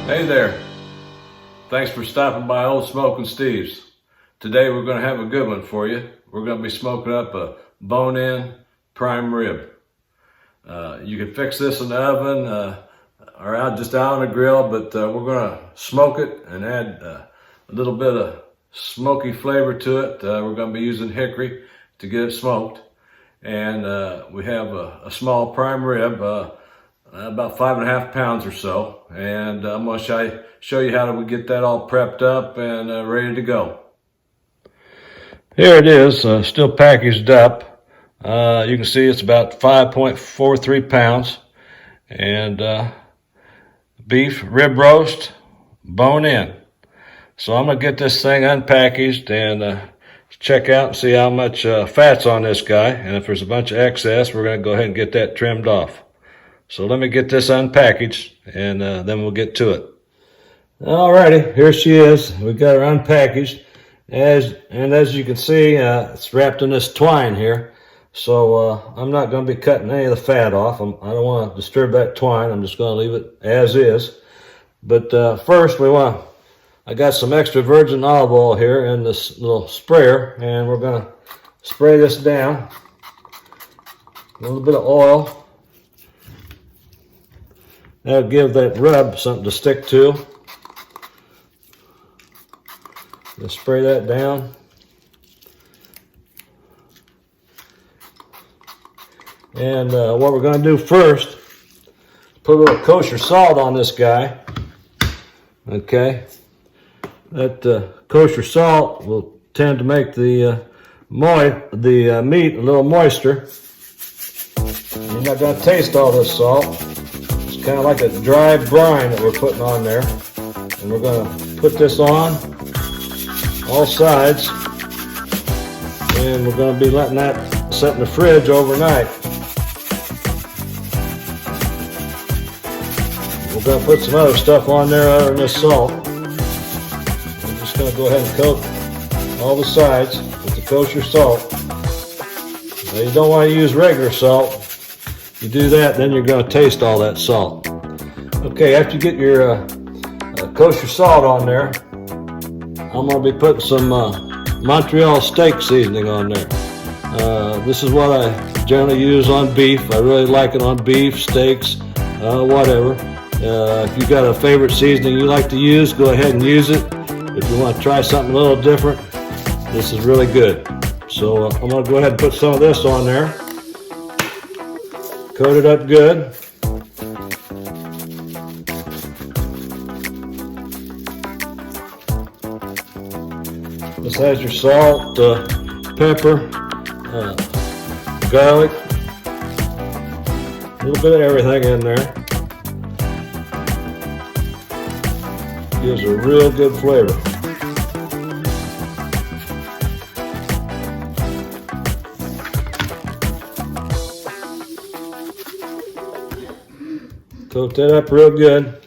Hey there, thanks for stopping by old SmokinSteve's. Today we're going to have a good one for you. We're going to be smoking up a bone-in prime rib. You can fix this in the oven or out on the grill, but we're going to smoke it and add a little bit of smoky flavor to it. We're going to be using hickory to get it smoked. And we have a small prime rib, about 5.5 pounds or so, and I'm going to show you how we get that all prepped up and ready to go. Here it is, still packaged up. You can see it's about 5.43 pounds, and beef rib roast, bone in. So I'm going to get this thing unpackaged and check out and see how much fat's on this guy, and if there's a bunch of excess, we're going to go ahead and get that trimmed off. So let me get this unpackaged, and then we'll get to it. Alrighty, here she is. We got her unpackaged, as you can see, it's wrapped in this twine here. So I'm not going to be cutting any of the fat off. I don't want to disturb that twine. I'm just going to leave it as is. But first, I got some extra virgin olive oil here in this little sprayer, and we're going to spray this down. A little bit of oil. That'll give that rub something to stick to. Just spray that down. And what we're going to do first, put a little kosher salt on this guy. Okay. That kosher salt will tend to make the meat a little moister. You're not going to taste all this salt. Kind of like a dry brine that we're putting on there, and we're going to put this on all sides, and we're going to be letting that set in the fridge overnight. We're going to put some other stuff on there other than this salt. I'm just going to go ahead and coat all the sides with the kosher salt. Now, you don't want to use regular salt. You do that, then you're going to taste all that salt. Okay, after you get your kosher salt on there, I'm going to be putting some Montreal steak seasoning on there. This is what I generally use on beef. I really like it on beef, steaks, whatever. If you've got a favorite seasoning you like to use, go ahead and use it. If you want to try something a little different, this is really good. So I'm going to go ahead and put some of this on there. Coat it up good. This has your salt, pepper, garlic, a little bit of everything in there. Gives a real good flavor. Coat that up real good.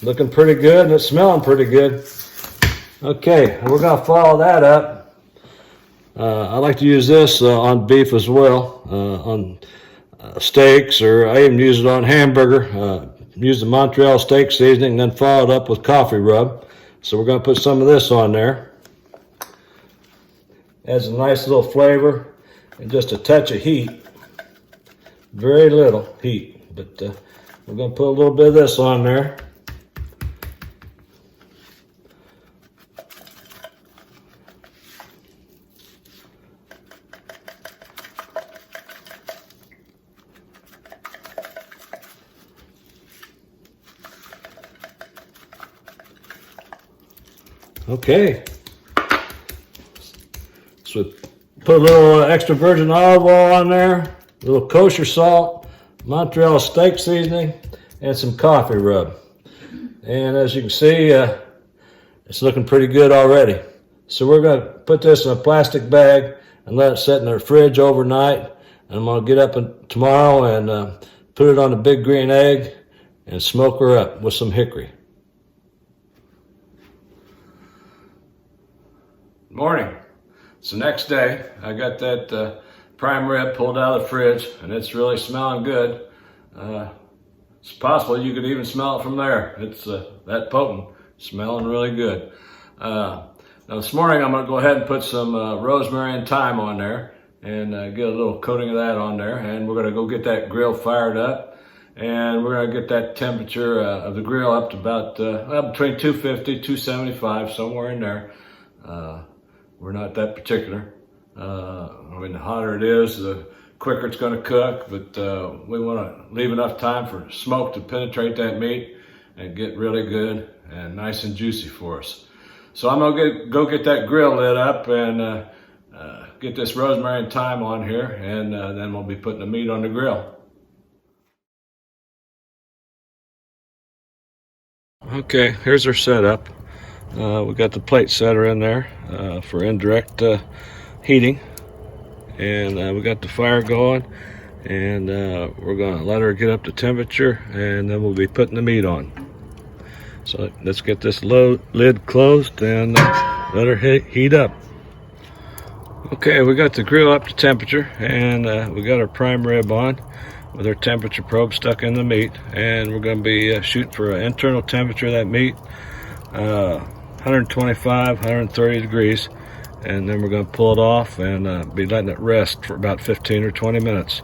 Looking pretty good, and it's smelling pretty good. Okay, we're going to follow that up. I like to use this on beef as well, on steaks, or I even use it on hamburger. Use the Montreal steak seasoning, and then follow it up with coffee rub. So we're going to put some of this on there. Adds a nice little flavor and just a touch of heat. Very little heat, but we're going to put a little bit of this on there. Okay. So put a little extra virgin olive oil on there. A little kosher salt, Montreal steak seasoning, and some coffee rub. And as you can see, it's looking pretty good already. So we're going to put this in a plastic bag and let it sit in the fridge overnight. And I'm going to get up tomorrow and put it on a big green egg and smoke her up with some hickory. Morning. It's the next day. I got that prime rib pulled out of the fridge, and it's really smelling good. It's possible you could even smell it from there. It's that potent, smelling really good. Now this morning I'm gonna go ahead and put some rosemary and thyme on there and get a little coating of that on there. And we're gonna go get that grill fired up. And we're gonna get that temperature of the grill up to about between 250, 275, somewhere in there. We're not that particular. I mean, the hotter it is, the quicker it's gonna cook, but we wanna leave enough time for smoke to penetrate that meat and get really good and nice and juicy for us. So I'm gonna go get that grill lit up and get this rosemary and thyme on here, and then we'll be putting the meat on the grill. Okay, here's our setup. We got the plate setter in there for indirect heating, and we got the fire going, and we're gonna let her get up to temperature, and then we'll be putting the meat on. So let's get this lid closed and let her heat up. Okay, we got the grill up to temperature, and we got our prime rib on with our temperature probe stuck in the meat, and we're going to be shooting for an internal temperature of that meat, 125, 130 degrees, and then we're going to pull it off and be letting it rest for about 15 or 20 minutes.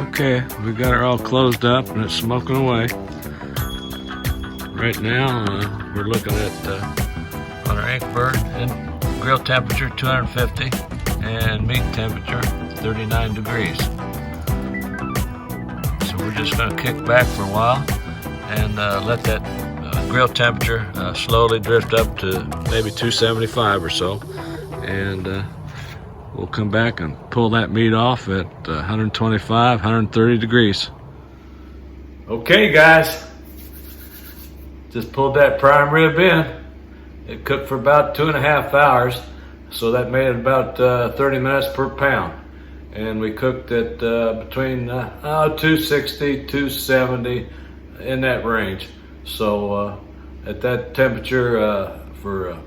Okay, we got her all closed up and it's smoking away. Right now we're looking at on our InkBird and grill temperature 250 and meat temperature 39 degrees. So we're just going to kick back for a while and let that grill temperature slowly drift up to maybe 275 or so, and we'll come back and pull that meat off at 125, 130 degrees. Okay guys, just pulled that prime rib in. It cooked for about 2.5 hours, so that made it about 30 minutes per pound. And we cooked it between 260, 270, in that range. So at that temperature for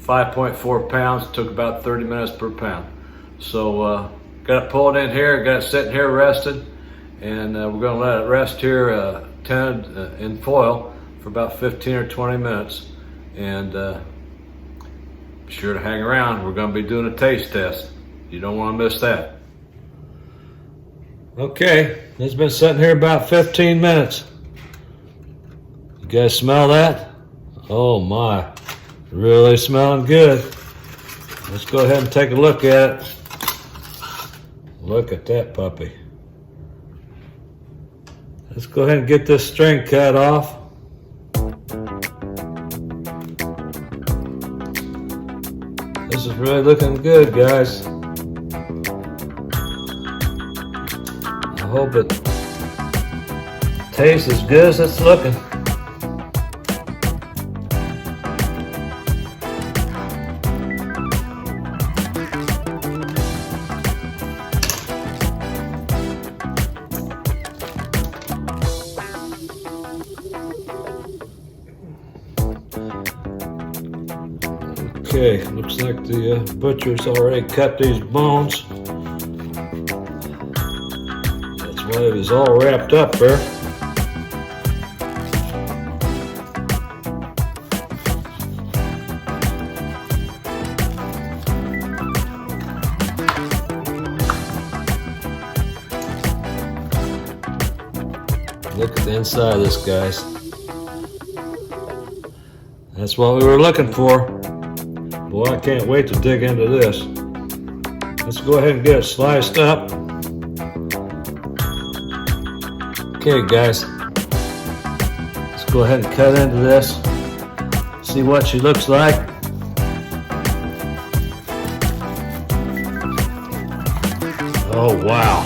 5.4 pounds, it took about 30 minutes per pound. So got it pulled in here, got it sitting here rested, and we're gonna let it rest here tinted in foil for about 15 or 20 minutes. And be sure to hang around. We're going to be doing a taste test. You don't want to miss that. Okay, it's been sitting here about 15 minutes. You guys smell that? Oh my, really smelling good. Let's go ahead and take a look at it. Look at that puppy. Let's go ahead and get this string cut off. This is really looking good, guys. I hope it tastes as good as it's looking. Okay, looks like the butcher's already cut these bones. That's why it was all wrapped up there. Look at the inside of this, guys. That's what we were looking for. Boy, I can't wait to dig into this. Let's go ahead and get it sliced up. Okay, guys. Let's go ahead and cut into this. See what she looks like. Oh, wow.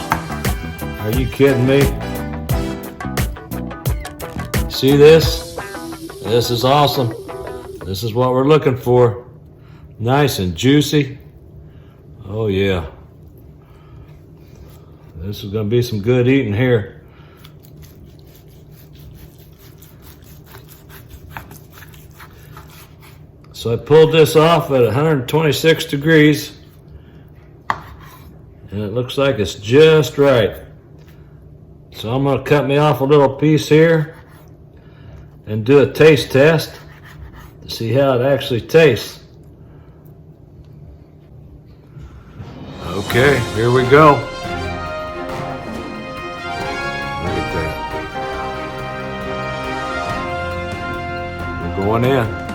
Are you kidding me? See this? This is awesome. This is what we're looking for. Nice and juicy. Oh yeah. This is gonna be some good eating here. So I pulled this off at 126 degrees. and it looks like it's just right. So I'm gonna cut me off a little piece here and do a taste test to see how it actually tastes. Okay, here we go. Look at that. We're going in.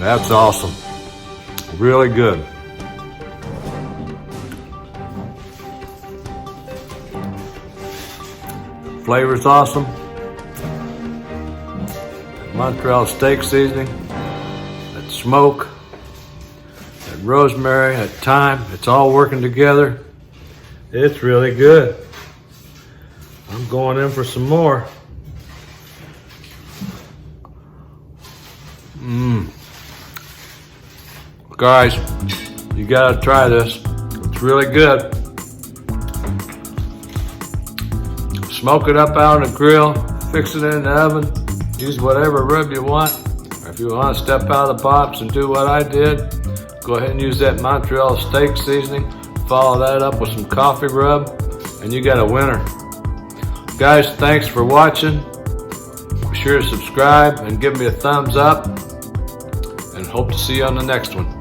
That's awesome. Really good. Flavor's awesome. Montreal steak seasoning, that smoke, that rosemary, that thyme, it's all working together. It's really good. I'm going in for some more. Guys, you gotta try this. It's really good. Smoke it up out on the grill, fix it in the oven, use whatever rub you want. Or if you want to step out of the box and do what I did, go ahead and use that Montreal steak seasoning, follow that up with some coffee rub, and you got a winner. Guys, thanks for watching. Be sure to subscribe and give me a thumbs up, and hope to see you on the next one.